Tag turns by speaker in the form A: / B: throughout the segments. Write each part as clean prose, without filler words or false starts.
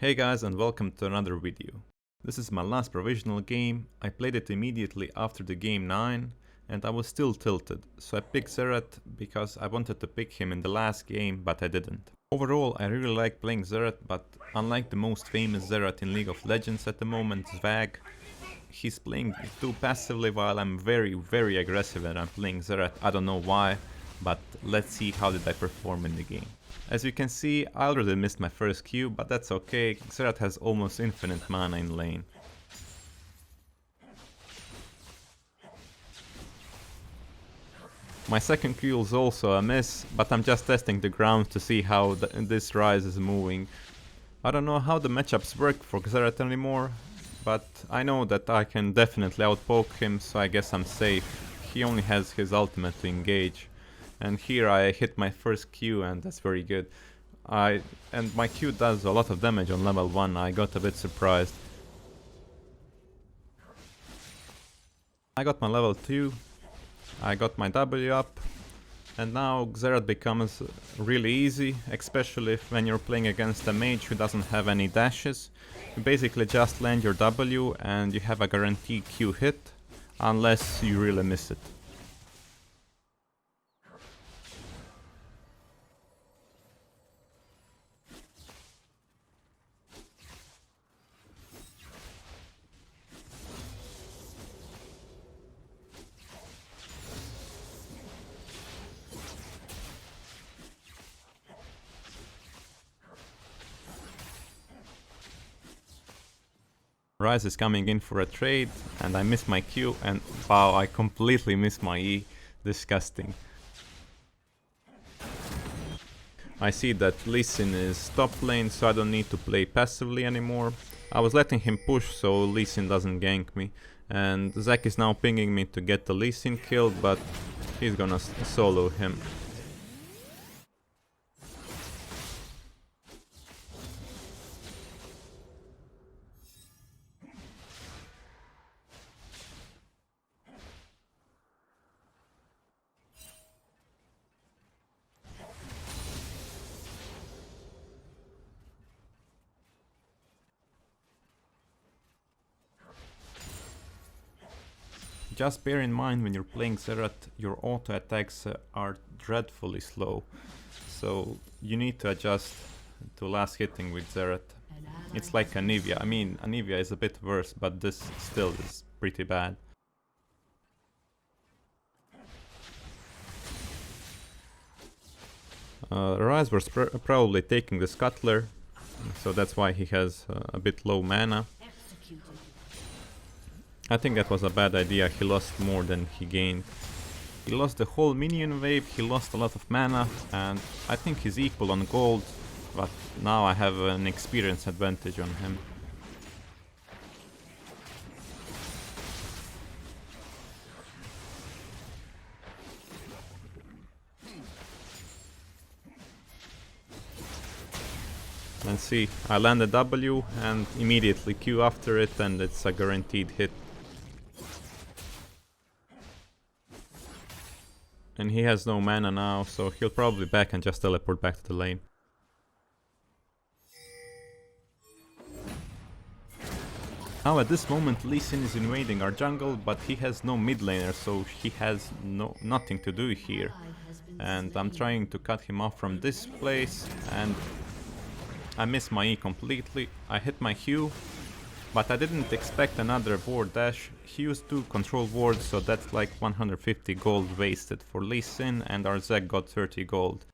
A: Hey guys, and welcome to another video. This is my last provisional game. I played it immediately after the game 9 and I was still tilted, so I picked Xerath because I wanted to pick him in the last game, but I didn't. Overall, I really like playing Xerath, but unlike the most famous Xerath in League of Legends at the moment, Zwag, he's playing too passively while I'm very aggressive and I'm playing Xerath. I don't know why, but let's see how did I perform in the game. As you can see, I already missed my first Q, but that's okay. Xerath has almost infinite mana in lane. My second Q is also a miss, but I'm just testing the ground to see how this Rise is moving. I don't know how the matchups work for Xerath anymore, but I know that I can definitely outpoke him, so I guess I'm safe. He only has his ultimate to engage. And here I hit my first Q and that's very good. And my Q does a lot of damage on level 1, I got a bit surprised. I got my level 2, I got my W up, and now Xerath becomes really easy, especially when you're playing against a mage who doesn't have any dashes. You basically just land your W and you have a guaranteed Q hit, unless you really miss it. Rise is coming in for a trade, and I miss my Q, and wow, I completely missed my E. Disgusting. I see that Lee Sin is top lane, so I don't need to play passively anymore. I was letting him push so Lee Sin doesn't gank me, and Zwag is now pinging me to get the Lee Sin killed, but he's gonna solo him. Just bear in mind when you're playing Xerath, your auto attacks are dreadfully slow, so you need to adjust to last hitting with Xerath. It's like Anivia. I mean, Anivia is a bit worse, but this still is pretty bad. Rise was probably taking the Scuttler, so that's why he has a bit low mana. I think that was a bad idea, he lost more than he gained. He lost the whole minion wave, he lost a lot of mana, and I think he's equal on gold, but now I have an experience advantage on him. And see, I land a W and immediately Q after it, and it's a guaranteed hit. And he has no mana now, so he'll probably back and just teleport back to the lane. Now at this moment Lee Sin is invading our jungle, but he has no mid laner, so he has nothing to do here. And I'm trying to cut him off from this place, and I miss my E completely. I hit my Q, but I didn't expect another ward dash. He used 2 control wards, so that's like 150 gold wasted for Lee Sin, and our Zwag got 30 gold.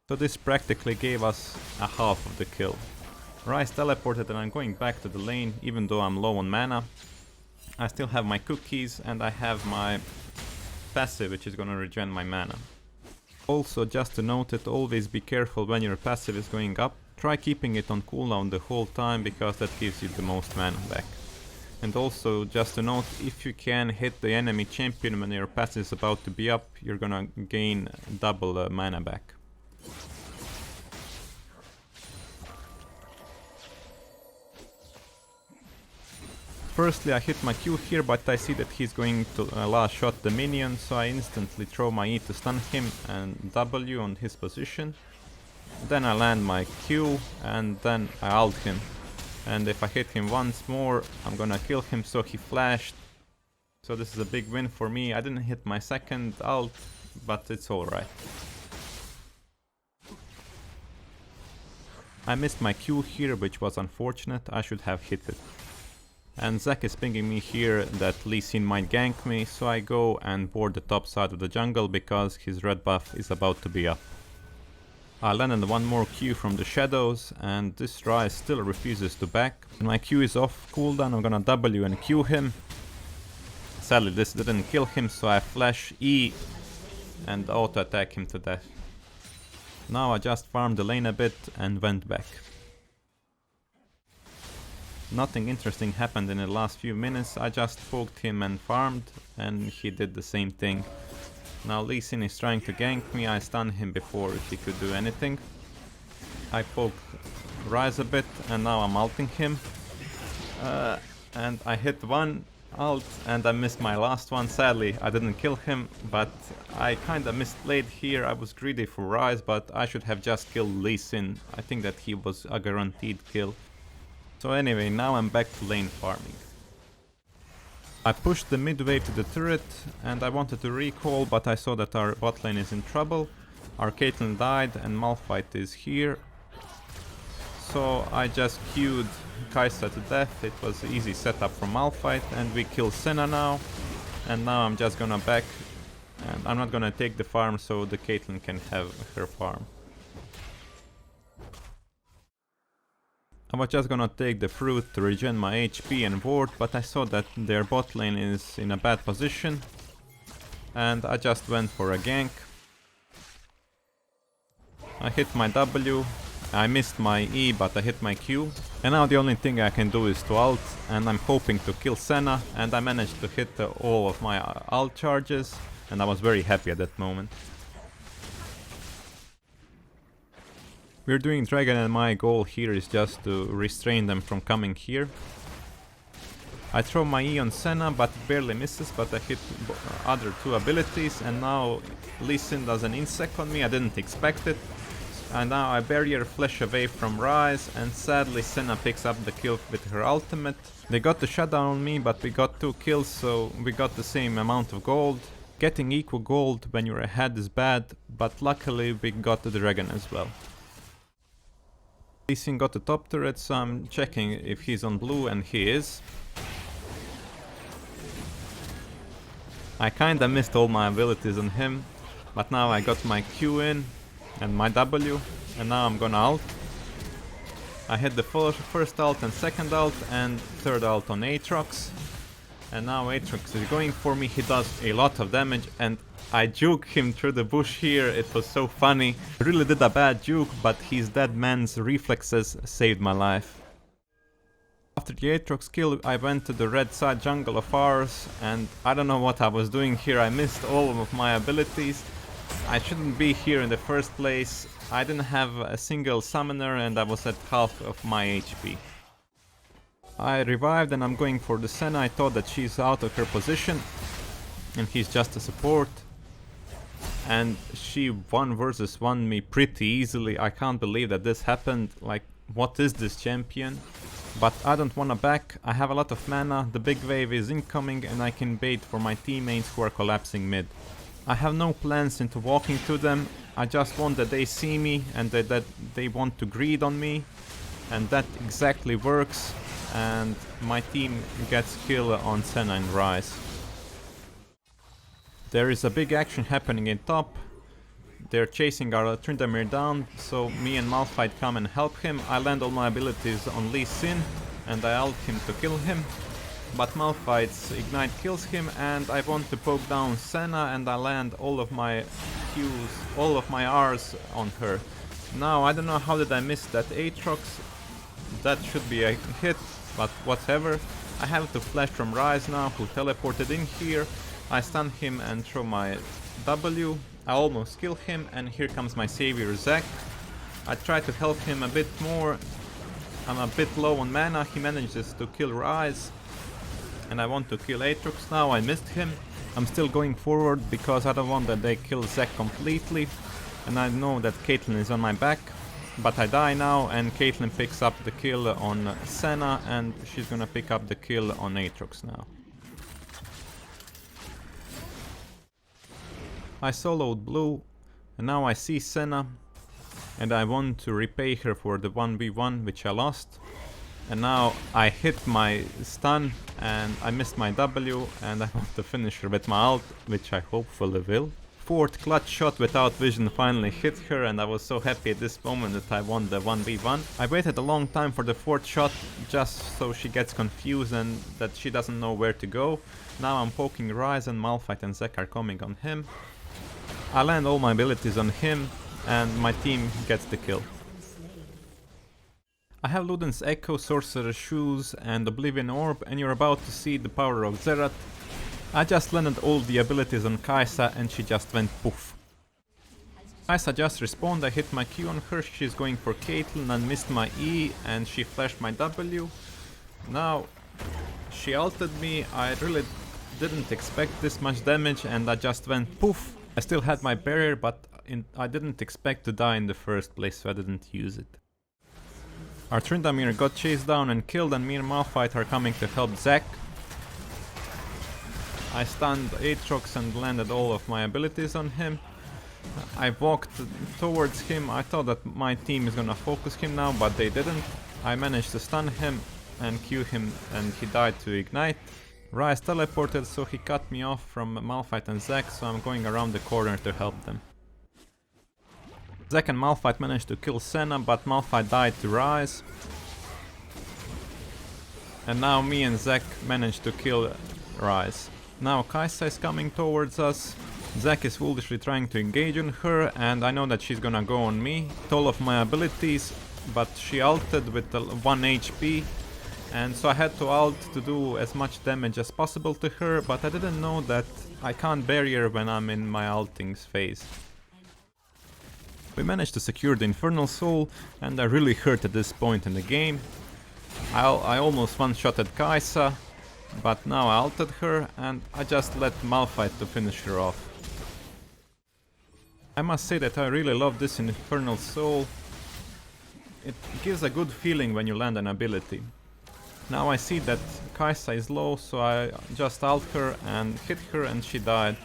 A: So this practically gave us a half of the kill. Rise teleported and I'm going back to the lane, even though I'm low on mana. I still have my cookies and I have my passive, which is gonna regen my mana. Also, just to note it, always be careful when your passive is going up. Try keeping it on cooldown the whole time, because that gives you the most mana back. And also, just to note, if you can hit the enemy champion when your passive is about to be up, you're gonna gain double mana back. Firstly, I hit my Q here, but I see that he's going to last shot the minion, so I instantly throw my E to stun him and W on his position. Then I land my Q and then I ult him. And if I hit him once more, I'm gonna kill him, so he flashed. So this is a big win for me. I didn't hit my second ult, but it's alright. I missed my Q here, which was unfortunate. I should have hit it. And Zwag is pinging me here that Lee Sin might gank me, so I go and board the top side of the jungle because his red buff is about to be up. I landed one more Q from the shadows, and this Ryze still refuses to back. When my Q is off cooldown, I'm gonna W and Q him. Sadly this didn't kill him, so I flash E and auto attack him to death. Now I just farmed the lane a bit and went back. Nothing interesting happened in the last few minutes. I just poked him and farmed, and he did the same thing. Now Lee Sin is trying to gank me. I stunned him before he could do anything. I poked Ryze a bit, and now I'm ulting him. And I hit one ult and I missed my last one. Sadly I didn't kill him, but I kinda misplayed here. I was greedy for Ryze, but I should have just killed Lee Sin. I think that he was a guaranteed kill. So anyway, now I'm back to lane farming. I pushed the mid wave to the turret and I wanted to recall, but I saw that our bot lane is in trouble. Our Caitlyn died and Malphite is here. So I just queued Kai'Sa to death. It was an easy setup for Malphite, and we kill Senna now. And now I'm just gonna back, and I'm not gonna take the farm so the Caitlyn can have her farm. I was just gonna take the fruit to regen my HP and ward, but I saw that their bot lane is in a bad position. And I just went for a gank. I hit my W. I missed my E, but I hit my Q. And now the only thing I can do is to ult, and I'm hoping to kill Senna, and I managed to hit all of my ult charges, and I was very happy at that moment. We're doing Dragon, and my goal here is just to restrain them from coming here. I throw my E on Senna, but it barely misses, but I hit other two abilities, and now Lee Sin does an insect on me. I didn't expect it. And now I barrier flash away from Ryze, and sadly Senna picks up the kill with her ultimate. They got the shutdown on me, but we got 2 kills, so we got the same amount of gold. Getting equal gold when you're ahead is bad, but luckily we got the dragon as well. Lee Sin got the top turret, so I'm checking if he's on blue, and he is. I kinda missed all my abilities on him, but now I got my Q in and my W, and now I'm gonna ult. I hit the first ult and second ult and third ult on Aatrox, and now Aatrox is going for me. He does a lot of damage, and I juke him through the bush here. It was so funny. I really did a bad juke, but his dead man's reflexes saved my life. After the Aatrox kill, I went to the red side jungle of ours, and I don't know what I was doing here. I missed all of my abilities. I shouldn't be here in the first place. I didn't have a single summoner, and I was at half of my HP. I revived and I'm going for the Senna. I thought that she's out of her position and he's just a support. And she 1 versus 1 me pretty easily. I can't believe that this happened. Like, what is this champion? But I don't wanna back. I have a lot of mana, the big wave is incoming, and I can bait for my teammates who are collapsing mid. I have no plans into walking to them. I just want that they see me and that they want to greed on me, and that exactly works, and my team gets kill on Senna and Ryze. There is a big action happening in top. They're chasing our Tryndamere down, so me and Malphite come and help him. I land all my abilities on Lee Sin and I ult him to kill him. But Malphite's ignite kills him, and I want to poke down Senna, and I land all of my Qs, all of my Rs on her. Now I don't know how did I miss that Aatrox. That should be a hit, but whatever. I have to flash from Ryze now, who teleported in here. I stun him and throw my W. I almost kill him, and here comes my savior Zwag. I try to help him a bit more. I'm a bit low on mana. He manages to kill Ryze, and I want to kill Aatrox now. I missed him. I'm still going forward because I don't want that they kill Zwag completely, and I know that Caitlyn is on my back. but I die now, and Caitlyn picks up the kill on Senna, and she's gonna pick up the kill on Aatrox now. I soloed blue, and now I see Senna, and I want to repay her for the 1v1 which I lost. And now I hit my stun, and I missed my W, and I want to finish her with my ult, which I hopefully will. Fourth clutch shot without vision finally hit her, and I was so happy at this moment that I won the 1v1. I waited a long time for the fourth shot, just so she gets confused and that she doesn't know where to go. Now I'm poking Ryze, and Malphite and Zwag are coming on him. I land all my abilities on him, and my team gets the kill. I have Luden's Echo, Sorcerer's Shoes and Oblivion Orb, and you're about to see the power of Xerath. I just landed all the abilities on Kai'Sa, and she just went poof. Kai'Sa just respawned, I hit my Q on her, she's going for Caitlyn and missed my E, and she flashed my W. Now she ulted me, I really didn't expect this much damage, and I just went poof. I still had my barrier, but I didn't expect to die in the first place, so I didn't use it. Our Tryndamere got chased down and killed, and me and Malphite are coming to help Zwag. I stunned Aatrox and landed all of my abilities on him. I walked towards him, I thought that my team is gonna focus him now, but they didn't. I managed to stun him and Q him, and he died to ignite. Ryze teleported, so he cut me off from Malphite and Zwag, so I'm going around the corner to help them. Zwag and Malphite managed to kill Senna, but Malphite died to Ryze. And now me and Zwag managed to kill Ryze. Now Kai'Sa is coming towards us. Zwag is foolishly trying to engage on her, and I know that she's gonna go on me. With all of my abilities, but she ulted with 1 HP. And so I had to ult to do as much damage as possible to her, but I didn't know that I can't barrier when I'm in my ulting phase. We managed to secure the Infernal Soul, and I really hurt at this point in the game. I almost one-shotted Kai'Sa, but now I ulted her, and I just let Malphite to finish her off. I must say that I really love this Infernal Soul. It gives a good feeling when you land an ability. Now I see that Kai'Sa is low, so I just ult her and hit her, and she died.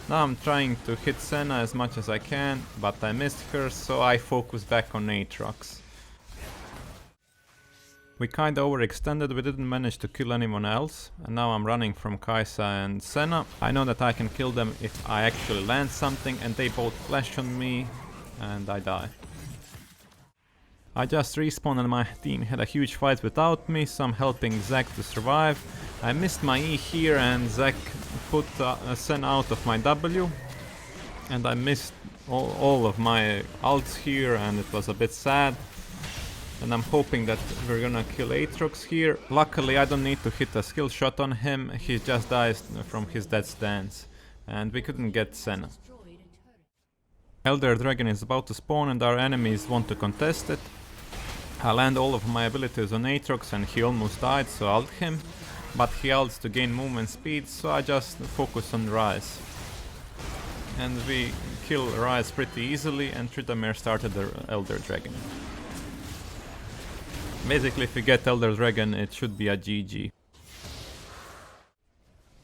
A: Now I'm trying to hit Senna as much as I can, but I missed her, so I focus back on Aatrox. We kinda overextended, we didn't manage to kill anyone else, and now I'm running from Kai'Sa and Senna. I know that I can kill them if I actually land something, and they both flash on me, and I die. I just respawned and my team had a huge fight without me, so I'm helping Zwag to survive. I missed my E here, and Zwag put Senna out of my W, and I missed all of my ults here, and it was a bit sad. And I'm hoping that we're gonna kill Aatrox here. Luckily I don't need to hit a skill shot on him, he just dies from his dead stance, and we couldn't get Senna. Elder Dragon is about to spawn, and our enemies want to contest it. I land all of my abilities on Aatrox, and he almost died, so I ult him. But he ults to gain movement speed, so I just focus on Ryze. And we kill Ryze pretty easily, and Tryndamere started the Elder Dragon. Basically, if we get Elder Dragon, it should be a GG.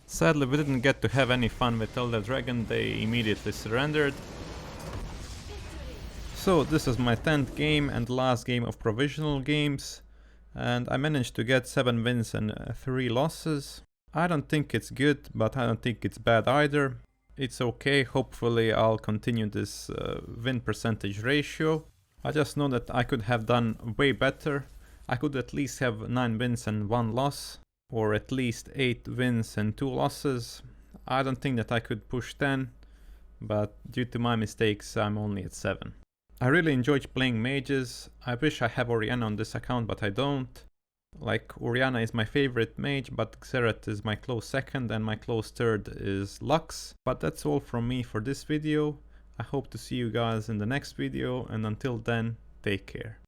A: Sadly, we didn't get to have any fun with Elder Dragon, they immediately surrendered. So this is my 10th game and last game of provisional games, and I managed to get 7 wins and 3 losses. I don't think it's good, but I don't think it's bad either. It's okay, hopefully I'll continue this win percentage ratio. I just know that I could have done way better. I could at least have 9 wins and 1 loss, or at least 8 wins and 2 losses. I don't think that I could push 10, but due to my mistakes I'm only at 7. I really enjoyed playing mages. I wish I have Orianna on this account, but I don't. Like, Orianna is my favorite mage, but Xerath is my close second, and my close third is Lux. But that's all from me for this video. I hope to see you guys in the next video, and until then, take care.